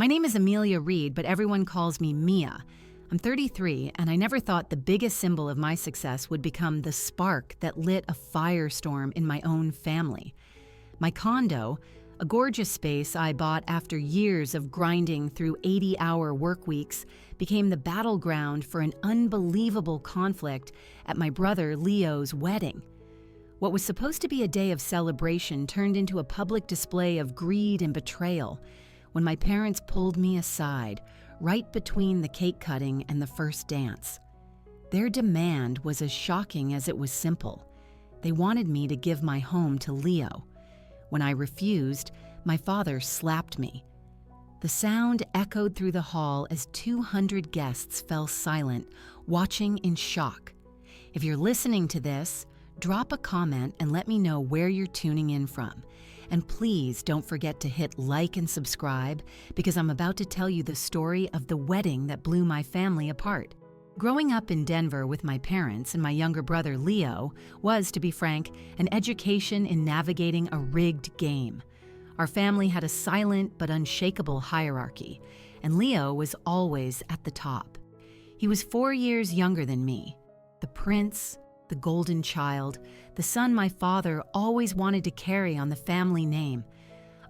My name is Amelia Reed, but everyone calls me Mia. I'm 33, and I never thought the biggest symbol of my success would become the spark that lit a firestorm in my own family. My condo, a gorgeous space I bought after years of grinding through 80-hour work weeks, became the battleground for an unbelievable conflict at my brother Leo's wedding. What was supposed to be a day of celebration turned into a public display of greed and betrayal when my parents pulled me aside, right between the cake cutting and the first dance. Their demand was as shocking as it was simple. They wanted me to give my home to Leo. When I refused, my father slapped me. The sound echoed through the hall as 200 guests fell silent, watching in shock. If you're listening to this, drop a comment and let me know where you're tuning in from. And please don't forget to hit like and subscribe, because I'm about to tell you the story of the wedding that blew my family apart. Growing up in Denver with my parents and my younger brother Leo was, to be frank, an education in navigating a rigged game. Our family had a silent but unshakable hierarchy, and Leo was always at the top. He was 4 years younger than me, the prince, the golden child, the son my father always wanted to carry on the family name.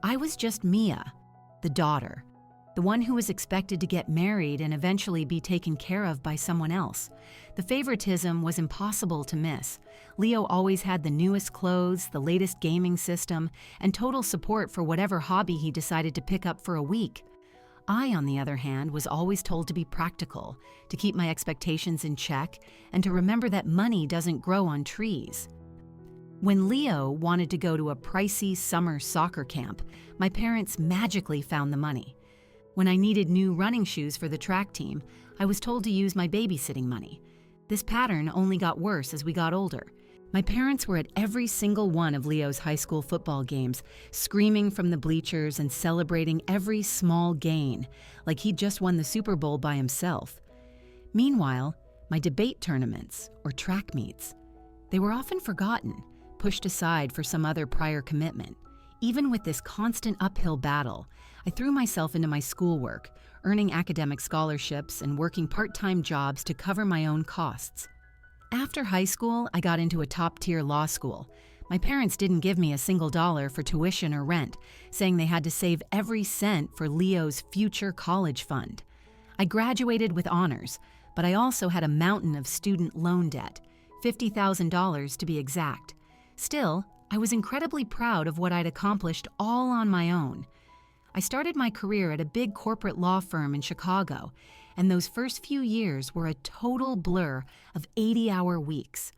I was just Mia, the daughter, the one who was expected to get married and eventually be taken care of by someone else. The favoritism was impossible to miss. Leo always had the newest clothes, the latest gaming system, and total support for whatever hobby he decided to pick up for a week. I, on the other hand, was always told to be practical, to keep my expectations in check, and to remember that money doesn't grow on trees. When Leo wanted to go to a pricey summer soccer camp, my parents magically found the money. When I needed new running shoes for the track team, I was told to use my babysitting money. This pattern only got worse as we got older. My parents were at every single one of Leo's high school football games, screaming from the bleachers and celebrating every small gain, like he'd just won the Super Bowl by himself. Meanwhile, my debate tournaments, or track meets, they were often forgotten, pushed aside for some other prior commitment. Even with this constant uphill battle, I threw myself into my schoolwork, earning academic scholarships and working part-time jobs to cover my own costs. After high school, I got into a top-tier law school. My parents didn't give me a single dollar for tuition or rent, saying they had to save every cent for Leo's future college fund. I graduated with honors, but I also had a mountain of student loan debt, $50,000 to be exact. Still, I was incredibly proud of what I'd accomplished all on my own. I started my career at a big corporate law firm in Chicago, and those first few years were a total blur of 80-hour weeks.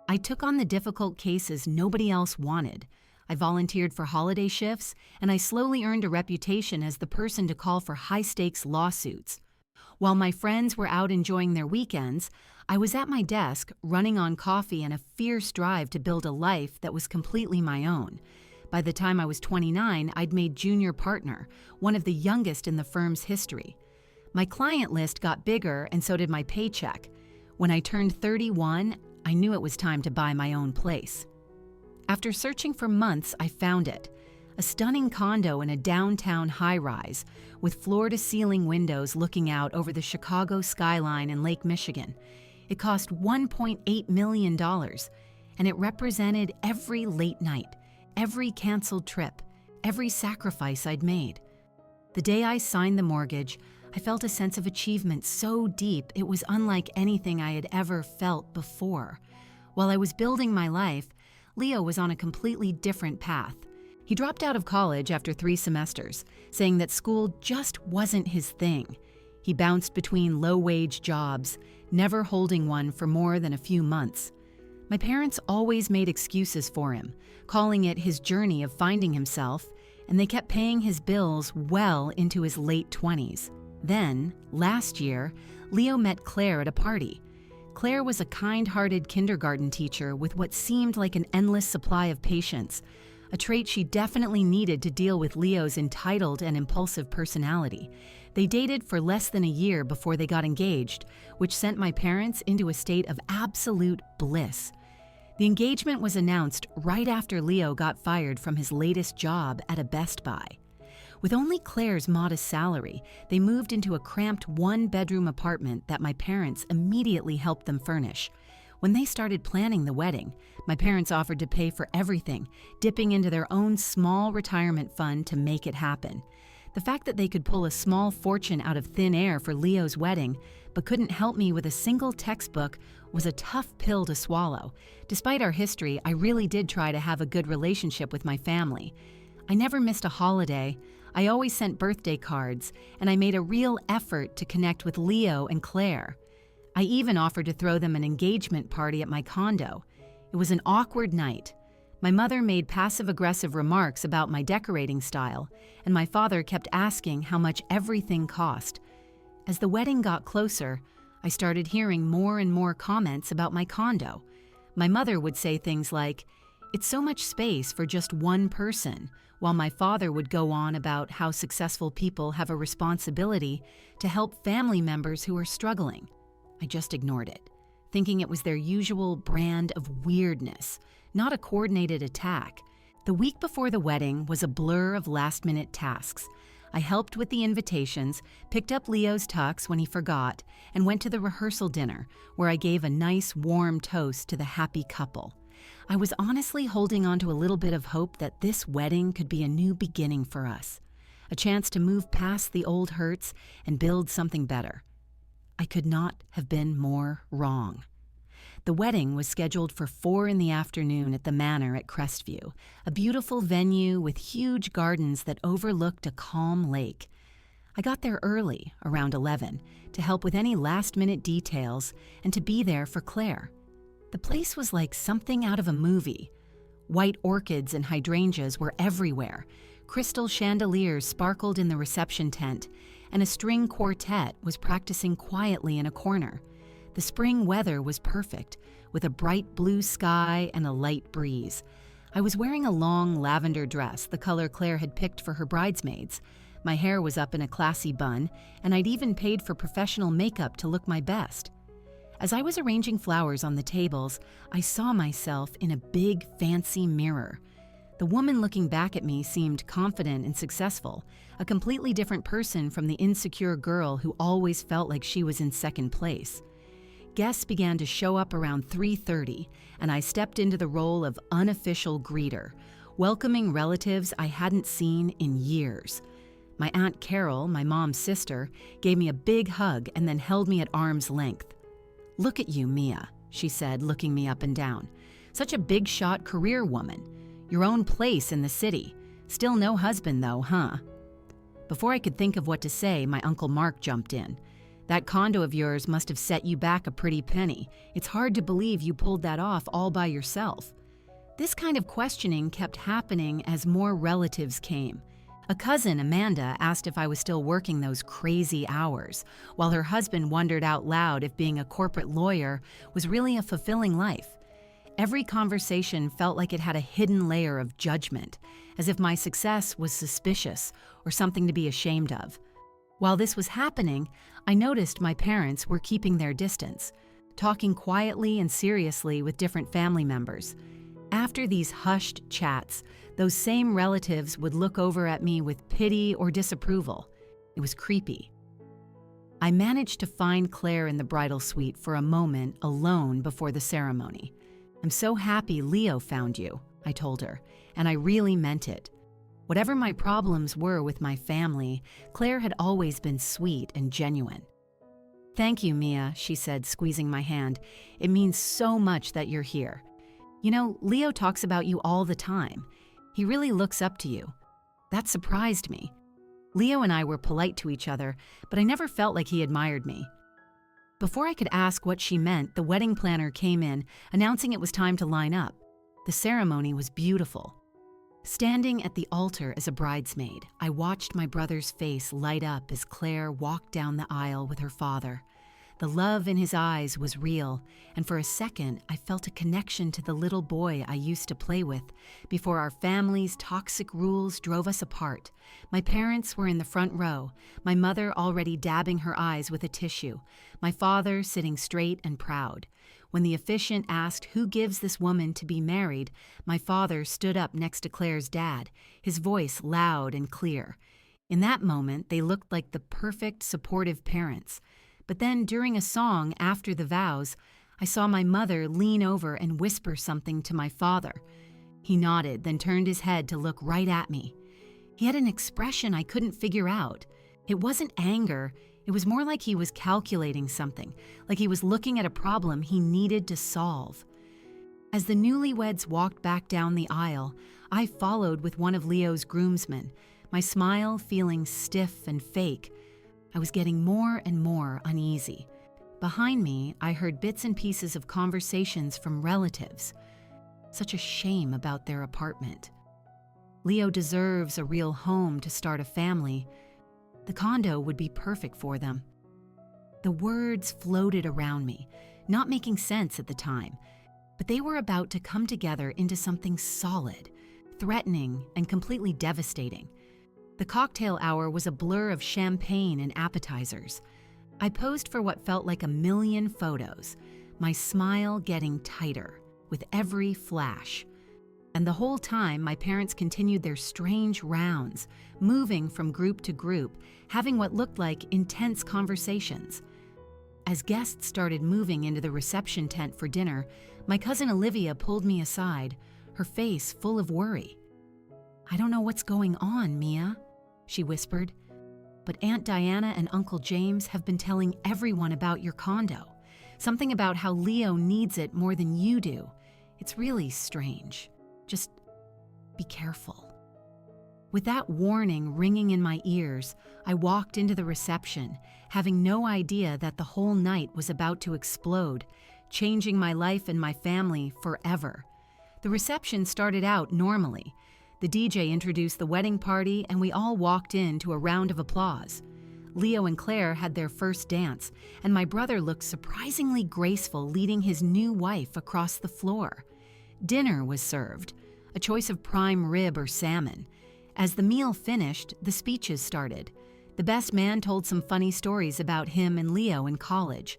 I took on the difficult cases nobody else wanted. I volunteered for holiday shifts, and I slowly earned a reputation as the person to call for high-stakes lawsuits. While my friends were out enjoying their weekends, I was at my desk, running on coffee and a fierce drive to build a life that was completely my own. By the time I was 29, I'd made junior partner, one of the youngest in the firm's history. My client list got bigger, and so did my paycheck. When I turned 31, I knew it was time to buy my own place. After searching for months, I found it. A stunning condo in a downtown high-rise, with floor-to-ceiling windows looking out over the Chicago skyline and Lake Michigan. It cost $1.8 million, and it represented every late night, every canceled trip, every sacrifice I'd made. The day I signed the mortgage, I felt a sense of achievement so deep it was unlike anything I had ever felt before. While I was building my life, Leo was on a completely different path. He dropped out of college after 3 semesters, saying that school just wasn't his thing. He bounced between low-wage jobs, never holding one for more than a few months. My parents always made excuses for him, calling it his journey of finding himself, and they kept paying his bills well into his late 20s. Then, last year, Leo met Claire at a party. Claire was a kind-hearted kindergarten teacher with what seemed like an endless supply of patience, a trait she definitely needed to deal with Leo's entitled and impulsive personality. They dated for less than a year before they got engaged, which sent my parents into a state of absolute bliss. The engagement was announced right after Leo got fired from his latest job at a Best Buy. With only Claire's modest salary, they moved into a cramped one-bedroom apartment that my parents immediately helped them furnish. When they started planning the wedding, my parents offered to pay for everything, dipping into their own small retirement fund to make it happen. The fact that they could pull a small fortune out of thin air for Leo's wedding, but couldn't help me with a single textbook, was a tough pill to swallow. Despite our history, I really did try to have a good relationship with my family. I never missed a holiday. I always sent birthday cards, and I made a real effort to connect with Leo and Claire. I even offered to throw them an engagement party at my condo. It was an awkward night. My mother made passive-aggressive remarks about my decorating style, and my father kept asking how much everything cost. As the wedding got closer, I started hearing more and more comments about my condo. My mother would say things like, "It's so much space for just one person," while my father would go on about how successful people have a responsibility to help family members who are struggling. I just ignored it, thinking it was their usual brand of weirdness, not a coordinated attack. The week before the wedding was a blur of last-minute tasks. I helped with the invitations, picked up Leo's tux when he forgot, and went to the rehearsal dinner, where I gave a nice, warm toast to the happy couple. I was honestly holding on to a little bit of hope that this wedding could be a new beginning for us, a chance to move past the old hurts and build something better. I could not have been more wrong. The wedding was scheduled for 4 p.m. at the Manor at Crestview, a beautiful venue with huge gardens that overlooked a calm lake. I got there early, around 11, to help with any last-minute details and to be there for Claire. The place was like something out of a movie. White orchids and hydrangeas were everywhere. Crystal chandeliers sparkled in the reception tent, and a string quartet was practicing quietly in a corner. The spring weather was perfect, with a bright blue sky and a light breeze. I was wearing a long lavender dress, the color Claire had picked for her bridesmaids. My hair was up in a classy bun, and I'd even paid for professional makeup to look my best. As I was arranging flowers on the tables, I saw myself in a big, fancy mirror. The woman looking back at me seemed confident and successful, a completely different person from the insecure girl who always felt like she was in second place. Guests began to show up around 3:30, and I stepped into the role of unofficial greeter, welcoming relatives I hadn't seen in years. My Aunt Carol, my mom's sister, gave me a big hug and then held me at arm's length. "Look at you, Mia," she said, looking me up and down. "Such a big-shot career woman. Your own place in the city. Still no husband, though, huh?" Before I could think of what to say, my Uncle Mark jumped in. "That condo of yours must have set you back a pretty penny. It's hard to believe you pulled that off all by yourself." This kind of questioning kept happening as more relatives came. A cousin, Amanda, asked if I was still working those crazy hours, while her husband wondered out loud if being a corporate lawyer was really a fulfilling life. Every conversation felt like it had a hidden layer of judgment, as if my success was suspicious or something to be ashamed of. While this was happening, I noticed my parents were keeping their distance, talking quietly and seriously with different family members. After these hushed chats, those same relatives would look over at me with pity or disapproval. It was creepy. I managed to find Claire in the bridal suite for a moment alone before the ceremony. "I'm so happy Leo found you," I told her, and I really meant it. Whatever my problems were with my family, Claire had always been sweet and genuine. "Thank you, Mia," she said, squeezing my hand. "It means so much that you're here. You know, Leo talks about you all the time. He really looks up to you." That surprised me. Leo and I were polite to each other, but I never felt like he admired me. Before I could ask what she meant, the wedding planner came in, announcing it was time to line up. The ceremony was beautiful. Standing at the altar as a bridesmaid, I watched my brother's face light up as Claire walked down the aisle with her father. The love in his eyes was real, and for a second I felt a connection to the little boy I used to play with before our family's toxic rules drove us apart. My parents were in the front row, my mother already dabbing her eyes with a tissue, my father sitting straight and proud. When the officiant asked who gives this woman to be married, my father stood up next to Claire's dad, his voice loud and clear. In that moment, they looked like the perfect, supportive parents. But then, during a song after the vows, I saw my mother lean over and whisper something to my father. He nodded, then turned his head to look right at me. He had an expression I couldn't figure out. It wasn't anger, it was more like he was calculating something, like he was looking at a problem he needed to solve. As the newlyweds walked back down the aisle, I followed with one of Leo's groomsmen, my smile feeling stiff and fake. I was getting more and more uneasy. Behind me, I heard bits and pieces of conversations from relatives. Such a shame about their apartment. Leo deserves a real home to start a family. The condo would be perfect for them. The words floated around me, not making sense at the time, but they were about to come together into something solid, threatening, and completely devastating. The cocktail hour was a blur of champagne and appetizers. I posed for what felt like a million photos, my smile getting tighter with every flash. And the whole time, my parents continued their strange rounds, moving from group to group, having what looked like intense conversations. As guests started moving into the reception tent for dinner, my cousin Olivia pulled me aside, her face full of worry. "I don't know what's going on, Mia," she whispered, "but Aunt Diana and Uncle James have been telling everyone about your condo. Something about how Leo needs it more than you do. It's really strange. Just be careful." With that warning ringing in my ears, I walked into the reception, having no idea that the whole night was about to explode, changing my life and my family forever. The reception started out normally. The DJ introduced the wedding party, and we all walked in to a round of applause. Leo and Claire had their first dance, and my brother looked surprisingly graceful leading his new wife across the floor. Dinner was served, a choice of prime rib or salmon. As the meal finished, the speeches started. The best man told some funny stories about him and Leo in college.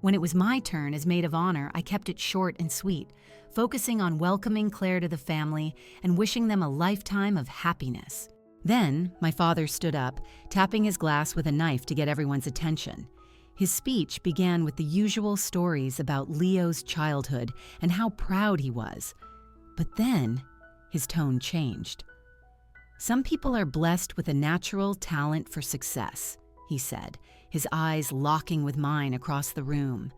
When it was my turn as maid of honor, I kept it short and sweet, focusing on welcoming Claire to the family and wishing them a lifetime of happiness. Then, my father stood up, tapping his glass with a knife to get everyone's attention. His speech began with the usual stories about Leo's childhood and how proud he was. But then, his tone changed. "Some people are blessed with a natural talent for success," he said, his eyes locking with mine across the room.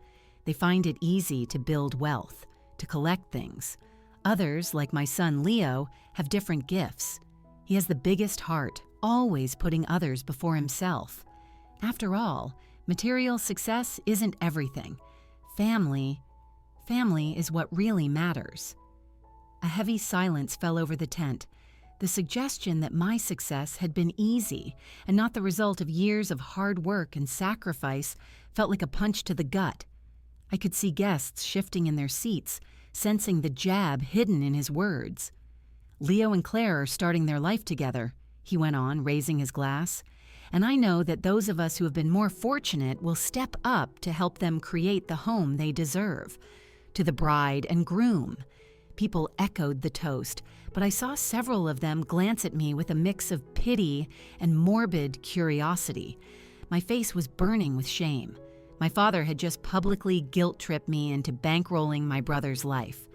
"They find it easy to build wealth, to collect things. Others, like my son Leo, have different gifts. He has the biggest heart, always putting others before himself. After all, material success isn't everything. Family is what really matters." A heavy silence fell over the tent. The suggestion that my success had been easy and not the result of years of hard work and sacrifice felt like a punch to the gut. I could see guests shifting in their seats, sensing the jab hidden in his words. "Leo and Claire are starting their life together," he went on, raising his glass. "And I know that those of us who have been more fortunate will step up to help them create the home they deserve." To the bride and groom. People echoed the toast, but I saw several of them glance at me with a mix of pity and morbid curiosity. My face was burning with shame. My father had just publicly guilt-tripped me into bankrolling my brother's life.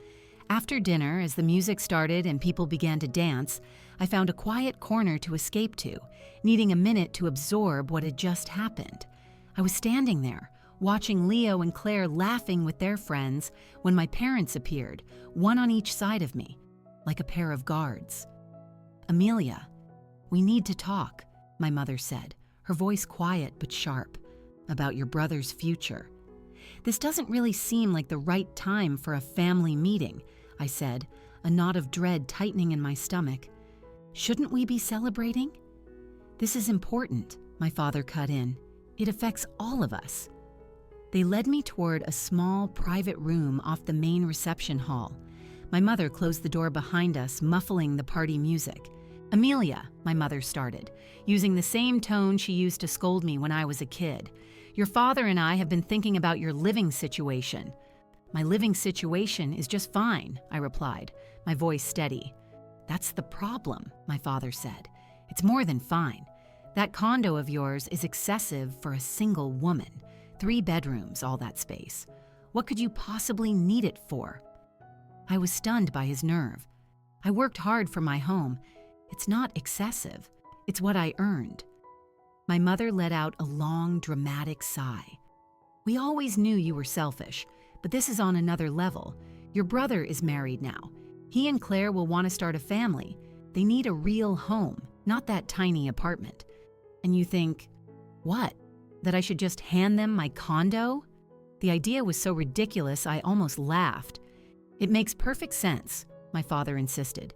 After dinner, as the music started and people began to dance, I found a quiet corner to escape to, needing a minute to absorb what had just happened. I was standing there, watching Leo and Claire laughing with their friends when my parents appeared, one on each side of me, like a pair of guards. "Amelia, we need to talk," my mother said, her voice quiet but sharp, "about your brother's future." "This doesn't really seem like the right time for a family meeting," I said, a knot of dread tightening in my stomach. "Shouldn't we be celebrating?" "This is important," my father cut in. "It affects all of us." They led me toward a small, private room off the main reception hall. My mother closed the door behind us, muffling the party music. "Amelia," my mother started, using the same tone she used to scold me when I was a kid. "Your father and I have been thinking about your living situation." "My living situation is just fine," I replied, my voice steady. "That's the problem," my father said. "It's more than fine. That condo of yours is excessive for a single woman. 3 bedrooms, all that space. What could you possibly need it for?" I was stunned by his nerve. I worked hard for my home. It's not excessive. It's what I earned. My mother let out a long, dramatic sigh. "We always knew you were selfish, but this is on another level. Your brother is married now. He and Claire will want to start a family. They need a real home, not that tiny apartment. And you think, what? That I should just hand them my condo?" The idea was so ridiculous I almost laughed. "It makes perfect sense," my father insisted.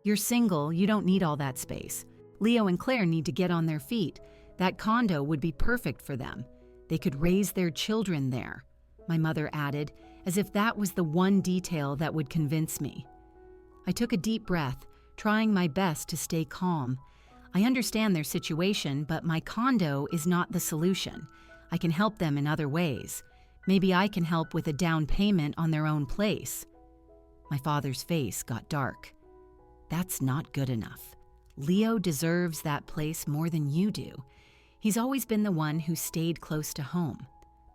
"You're single, you don't need all that space. Leo and Claire need to get on their feet. That condo would be perfect for them. They could raise their children there," my mother added, as if that was the one detail that would convince me. I took a deep breath, trying my best to stay calm. I understand their situation, but my condo is not the solution. I can help them in other ways. Maybe I can help with a down payment on their own place. My father's face got dark. "That's not good enough. Leo deserves that place more than you do. He's always been the one who stayed close to home,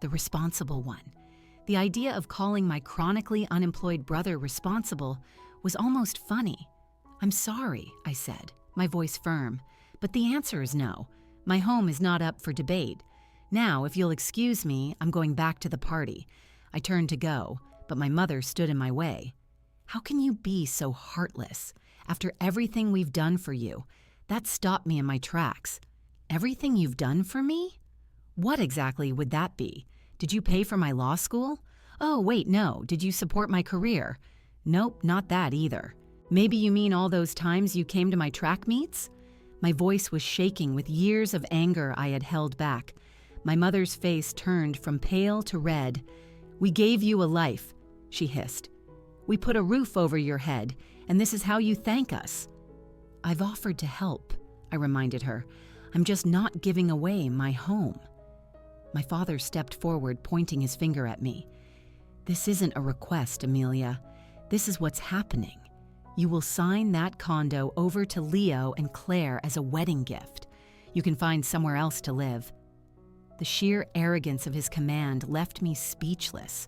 the responsible one." The idea of calling my chronically unemployed brother responsible was almost funny. "I'm sorry," I said, my voice firm, "but the answer is no. My home is not up for debate. Now, if you'll excuse me, I'm going back to the party." I turned to go, but my mother stood in my way. "How can you be so heartless? After everything we've done for you." That stopped me in my tracks. "Everything you've done for me? What exactly would that be? Did you pay for my law school? Oh, wait, no. Did you support my career? Nope, not that either. Maybe you mean all those times you came to my track meets?" My voice was shaking with years of anger I had held back. My mother's face turned from pale to red. "We gave you a life," she hissed. "We put a roof over your head, and this is how you thank us." "I've offered to help," I reminded her. "I'm just not giving away my home." My father stepped forward, pointing his finger at me. "This isn't a request, Amelia. This is what's happening. You will sign that condo over to Leo and Claire as a wedding gift. You can find somewhere else to live." The sheer arrogance of his command left me speechless.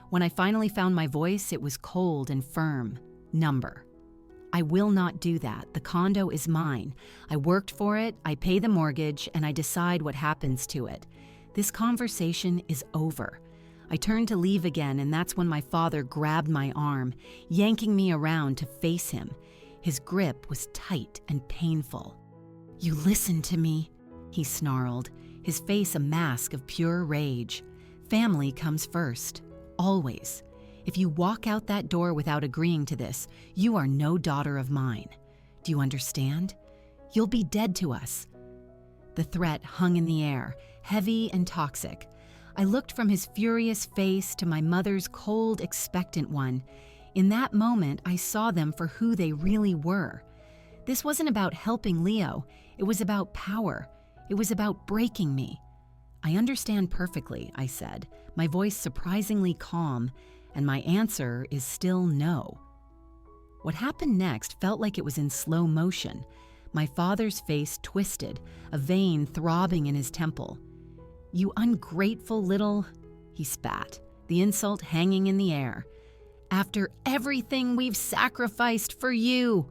When I finally found my voice, it was cold and firm. Number. "I will not do that. The condo is mine. I worked for it, I pay the mortgage, and I decide what happens to it. This conversation is over." I turned to leave again, and that's when my father grabbed my arm, yanking me around to face him. His grip was tight and painful. "You listen to me," he snarled, his face a mask of pure rage. "Family comes first. Always. If you walk out that door without agreeing to this, you are no daughter of mine. Do you understand? You'll be dead to us." The threat hung in the air, heavy and toxic. I looked from his furious face to my mother's cold, expectant one. In that moment, I saw them for who they really were. This wasn't about helping Leo. It was about power. It was about breaking me. "I understand perfectly," I said, my voice surprisingly calm, and my answer is still no. What happened next felt like it was in slow motion. My father's face twisted, a vein throbbing in his temple. "You ungrateful little," he spat, the insult hanging in the air. "After everything we've sacrificed for you."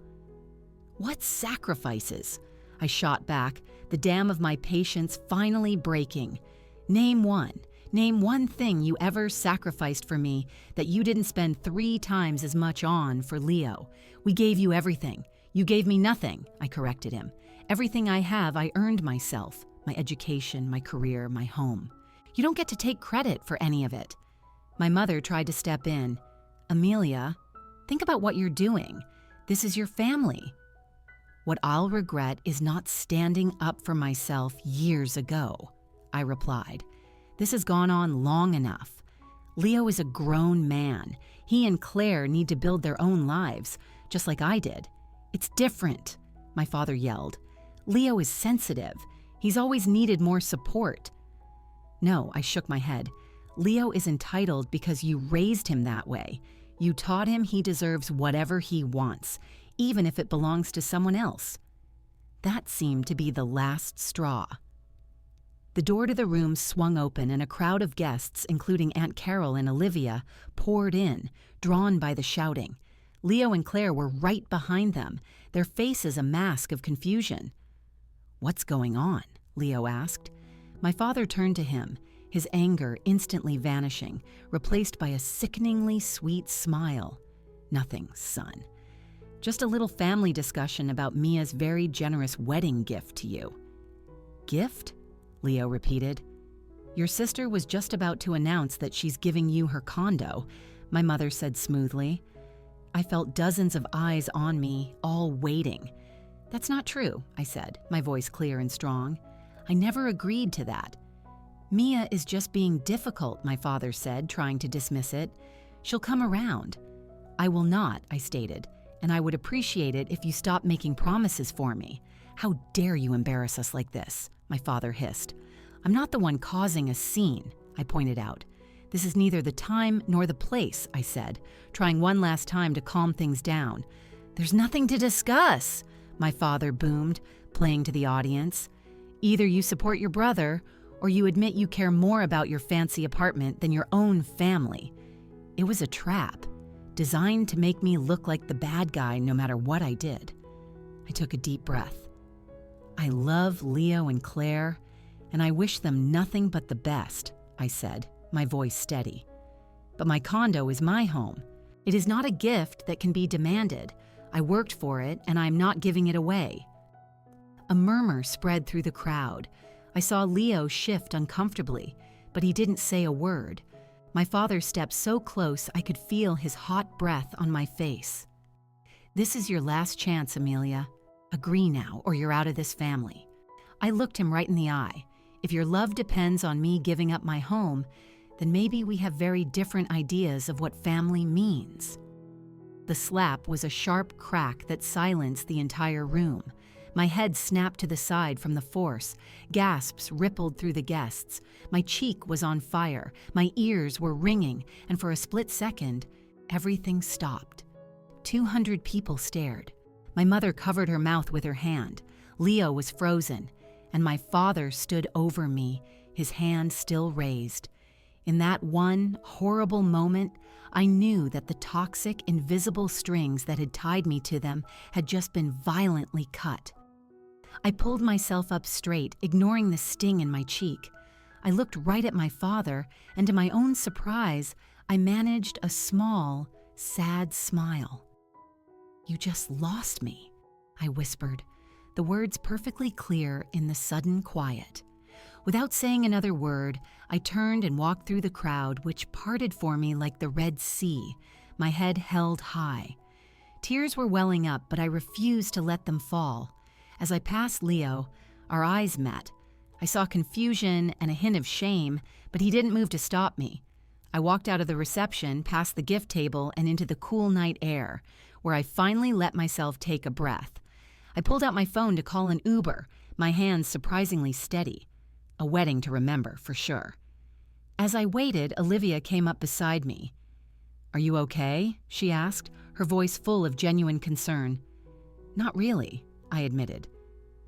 "What sacrifices?" I shot back, the dam of my patience finally breaking. Name one thing you ever sacrificed for me that you didn't spend 3 times as much on for Leo. We gave you everything. You gave me nothing," I corrected him. "Everything I have, I earned myself. My education, my career, my home. You don't get to take credit for any of it." My mother tried to step in. "Amelia, think about what you're doing. This is your family." "What I'll regret is not standing up for myself years ago," I replied. "This has gone on long enough. Leo is a grown man. He and Claire need to build their own lives, just like I did." "It's different," my father yelled. "Leo is sensitive. He's always needed more support." "No," I shook my head. "Leo is entitled because you raised him that way. You taught him he deserves whatever he wants, even if it belongs to someone else." That seemed to be the last straw. The door to the room swung open and a crowd of guests, including Aunt Carol and Olivia, poured in, drawn by the shouting. Leo and Claire were right behind them, their faces a mask of confusion. "What's going on?" Leo asked. My father turned to him, his anger instantly vanishing, replaced by a sickeningly sweet smile. "Nothing, son. Just a little family discussion about Mia's very generous wedding gift to you." "Gift?" Leo repeated. "Your sister was just about to announce that she's giving you her condo," my mother said smoothly. I felt dozens of eyes on me, all waiting. "That's not true," I said, my voice clear and strong. "I never agreed to that." "Mia is just being difficult," my father said, trying to dismiss it. "She'll come around." "I will not," I stated, "and I would appreciate it if you stopped making promises for me." "How dare you embarrass us like this?" my father hissed. "I'm not the one causing a scene," I pointed out. "This is neither the time nor the place," I said, trying one last time to calm things down. "There's nothing to discuss," my father boomed, playing to the audience. "Either you support your brother, or you admit you care more about your fancy apartment than your own family." It was a trap, designed to make me look like the bad guy no matter what I did. I took a deep breath. "I love Leo and Claire, and I wish them nothing but the best," I said, my voice steady. "But my condo is my home. It is not a gift that can be demanded. I worked for it, and I am not giving it away." A murmur spread through the crowd. I saw Leo shift uncomfortably, but he didn't say a word. My father stepped so close I could feel his hot breath on my face. "This is your last chance, Amelia. Agree now, or you're out of this family." I looked him right in the eye. "If your love depends on me giving up my home, then maybe we have very different ideas of what family means." The slap was a sharp crack that silenced the entire room. My head snapped to the side from the force. Gasps rippled through the guests. My cheek was on fire. My ears were ringing, and for a split second, everything stopped. 200 people stared. My mother covered her mouth with her hand. Leo was frozen, and my father stood over me, his hand still raised. In that one horrible moment, I knew that the toxic, invisible strings that had tied me to them had just been violently cut. I pulled myself up straight, ignoring the sting in my cheek. I looked right at my father, and to my own surprise, I managed a small, sad smile. "You just lost me," I whispered, the words perfectly clear in the sudden quiet. Without saying another word, I turned and walked through the crowd, which parted for me like the Red Sea, my head held high. Tears were welling up, but I refused to let them fall. As I passed Leo, our eyes met. I saw confusion and a hint of shame, but he didn't move to stop me. I walked out of the reception, past the gift table, and into the cool night air, where I finally let myself take a breath. I pulled out my phone to call an Uber, my hands surprisingly steady. A wedding to remember, for sure. As I waited, Olivia came up beside me. "Are you okay?" she asked, her voice full of genuine concern. "Not really," I admitted.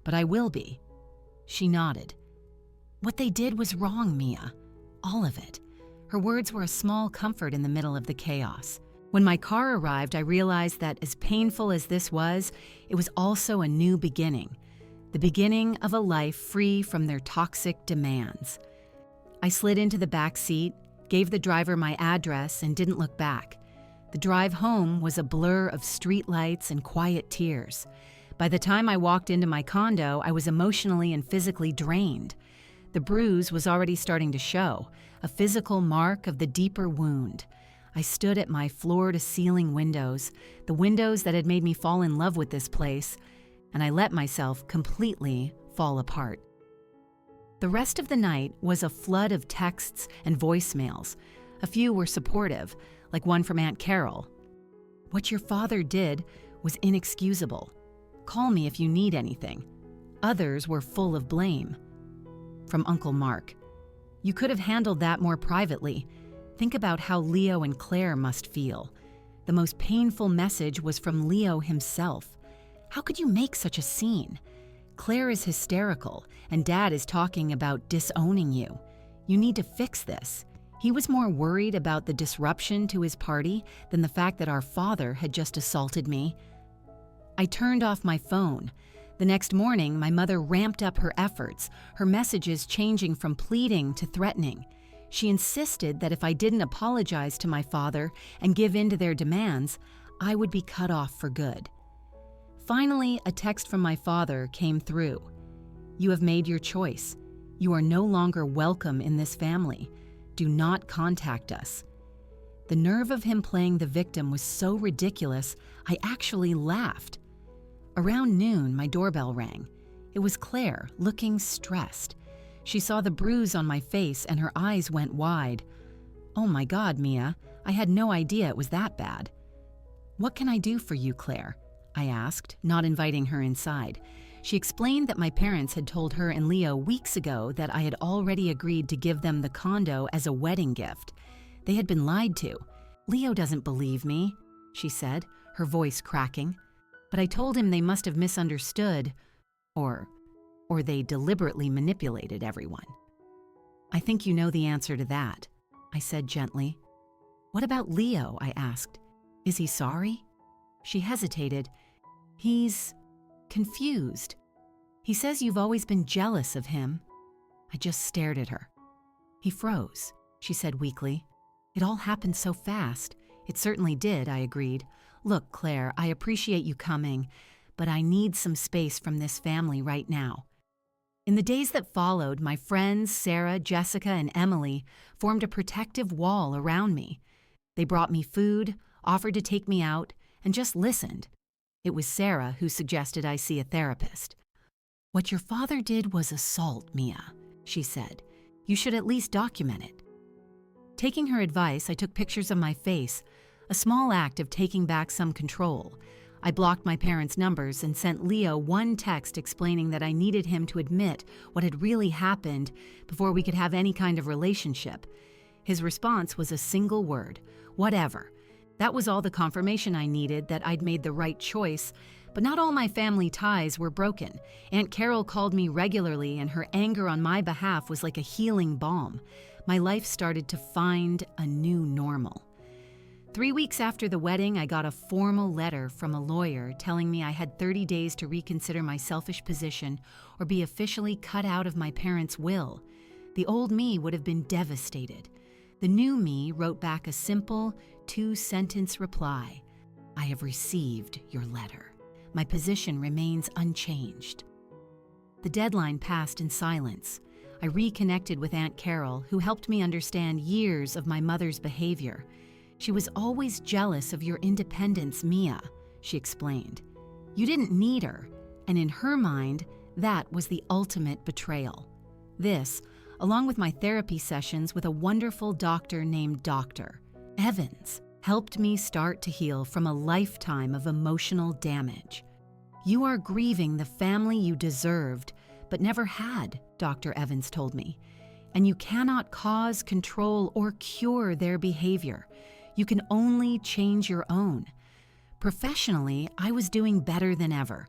"But I will be." She nodded. "What they did was wrong, Mia. All of it." Her words were a small comfort in the middle of the chaos. When my car arrived, I realized that as painful as this was, it was also a new beginning. The beginning of a life free from their toxic demands. I slid into the back seat, gave the driver my address, and didn't look back. The drive home was a blur of streetlights and quiet tears. By the time I walked into my condo, I was emotionally and physically drained. The bruise was already starting to show, a physical mark of the deeper wound. I stood at my floor-to-ceiling windows, the windows that had made me fall in love with this place, and I let myself completely fall apart. The rest of the night was a flood of texts and voicemails. A few were supportive, like one from Aunt Carol. "What your father did was inexcusable. Call me if you need anything." Others were full of blame. From Uncle Mark. "You could have handled that more privately. Think about how Leo and Claire must feel." The most painful message was from Leo himself. "How could you make such a scene?" Claire is hysterical, and Dad is talking about disowning you. You need to fix this." He was more worried about the disruption to his party than the fact that our father had just assaulted me. I turned off my phone. The next morning, my mother ramped up her efforts, her messages changing from pleading to threatening. She insisted that if I didn't apologize to my father and give in to their demands, I would be cut off for good. Finally, a text from my father came through. "You have made your choice. You are no longer welcome in this family. Do not contact us." The nerve of him playing the victim was so ridiculous, I actually laughed. Around noon, my doorbell rang. It was Claire, looking stressed. She saw the bruise on my face and her eyes went wide. "Oh my God, Mia, I had no idea it was that bad." "What can I do for you, Claire?" I asked, not inviting her inside. She explained that my parents had told her and Leo weeks ago that I had already agreed to give them the condo as a wedding gift. They had been lied to. "Leo doesn't believe me," she said, her voice cracking. "But I told him they must have misunderstood, or they deliberately manipulated everyone." "I think you know the answer to that," I said gently. "What about Leo?" I asked. "Is he sorry?" She hesitated. "He's confused. He says you've always been jealous of him." I just stared at her. "He froze," she said weakly. "It all happened so fast." "It certainly did," I agreed. "Look, Claire, I appreciate you coming, but I need some space from this family right now." In the days that followed, my friends, Sarah, Jessica, and Emily, formed a protective wall around me. They brought me food, offered to take me out, and just listened. It was Sarah who suggested I see a therapist. "What your father did was assault, Mia," she said. "You should at least document it." Taking her advice, I took pictures of my face, a small act of taking back some control. I blocked my parents' numbers and sent Leo one text explaining that I needed him to admit what had really happened before we could have any kind of relationship. His response was a single word: "Whatever." That was all the confirmation I needed that I'd made the right choice, but not all my family ties were broken. Aunt Carol called me regularly, and her anger on my behalf was like a healing balm. My life started to find a new normal. 3 weeks after the wedding, I got a formal letter from a lawyer telling me I had 30 days to reconsider my selfish position or be officially cut out of my parents' will. The old me would have been devastated. The new me wrote back a simple 2-sentence reply: "I have received your letter. My position remains unchanged." The deadline passed in silence. I reconnected with Aunt Carol, who helped me understand years of my mother's behavior. "She was always jealous of your independence, Mia," she explained. "You didn't need her, and in her mind, that was the ultimate betrayal." This, along with my therapy sessions with a wonderful doctor named Dr. Evans, helped me start to heal from a lifetime of emotional damage. "You are grieving the family you deserved, but never had," Dr. Evans told me. "And you cannot cause, control, or cure their behavior. You can only change your own." Professionally, I was doing better than ever.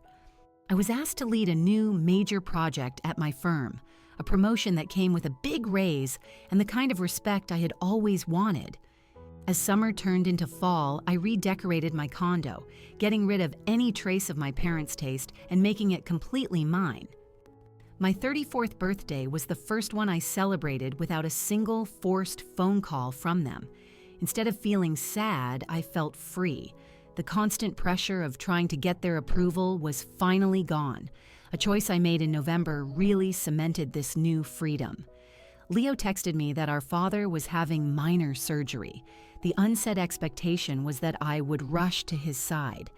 I was asked to lead a new major project at my firm, a promotion that came with a big raise and the kind of respect I had always wanted. As summer turned into fall, I redecorated my condo, getting rid of any trace of my parents' taste and making it completely mine. My 34th birthday was the first one I celebrated without a single forced phone call from them. Instead of feeling sad, I felt free. The constant pressure of trying to get their approval was finally gone. A choice I made in November really cemented this new freedom. Leo texted me that our father was having minor surgery. The unsaid expectation was that I would rush to his side.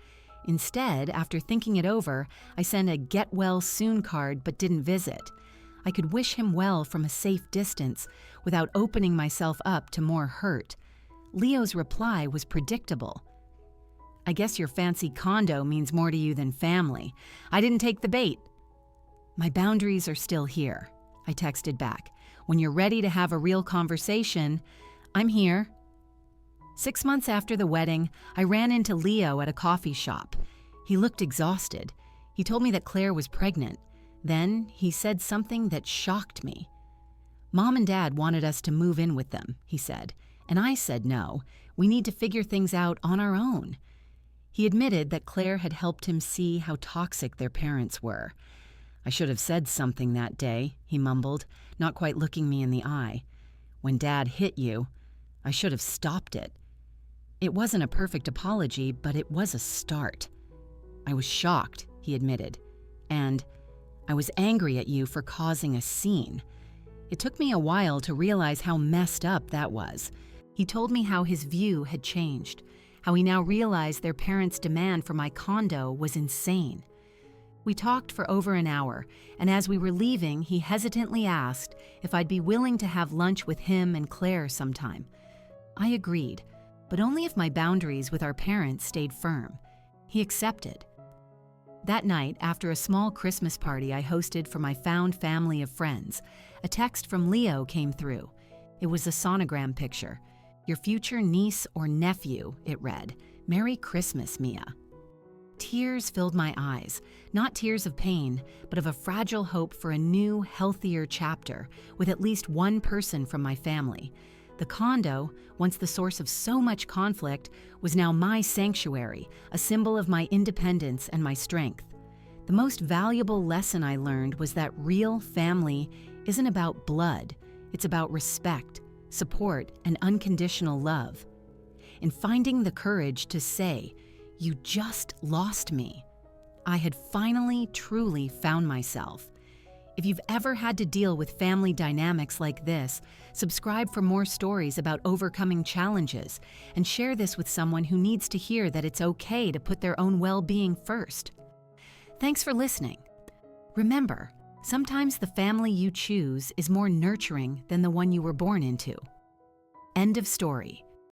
Instead, after thinking it over, I sent a get well soon card but didn't visit. I could wish him well from a safe distance without opening myself up to more hurt. Leo's reply was predictable. "I guess your fancy condo means more to you than family. I didn't take the bait." "My boundaries are still here," I texted back. "When you're ready to have a real conversation, I'm here." 6 months after the wedding, I ran into Leo at a coffee shop. He looked exhausted. He told me that Claire was pregnant. Then he said something that shocked me. "Mom and Dad wanted us to move in with them," he said, and I said no. We need to figure things out on our own. He admitted that Claire had helped him see how toxic their parents were. "I should have said something that day," he mumbled, not quite looking me in the eye. "When Dad hit you, I should have stopped it." It wasn't a perfect apology, but it was a start. "I was shocked," he admitted, "and I was angry at you for causing a scene." It took me a while to realize how messed up that was. He told me how his view had changed, how he now realized their parents' demand for my condo was insane. We talked for over an hour, and as we were leaving, he hesitantly asked if I'd be willing to have lunch with him and Claire sometime. I agreed, but only if my boundaries with our parents stayed firm. He accepted. That night, after a small Christmas party I hosted for my found family of friends, a text from Leo came through. It was a sonogram picture. "Your future niece or nephew," it read. "Merry Christmas, Mia." Tears filled my eyes, not tears of pain, but of a fragile hope for a new, healthier chapter with at least one person from my family. The condo, once the source of so much conflict, was now my sanctuary, a symbol of my independence and my strength. The most valuable lesson I learned was that real family isn't about blood, it's about respect, support, and unconditional love. In finding the courage to say, "You just lost me," I had finally truly found myself. If you've ever had to deal with family dynamics like this, subscribe for more stories about overcoming challenges and share this with someone who needs to hear that it's okay to put their own well-being first. Thanks for listening. Remember, sometimes the family you choose is more nurturing than the one you were born into. End of story.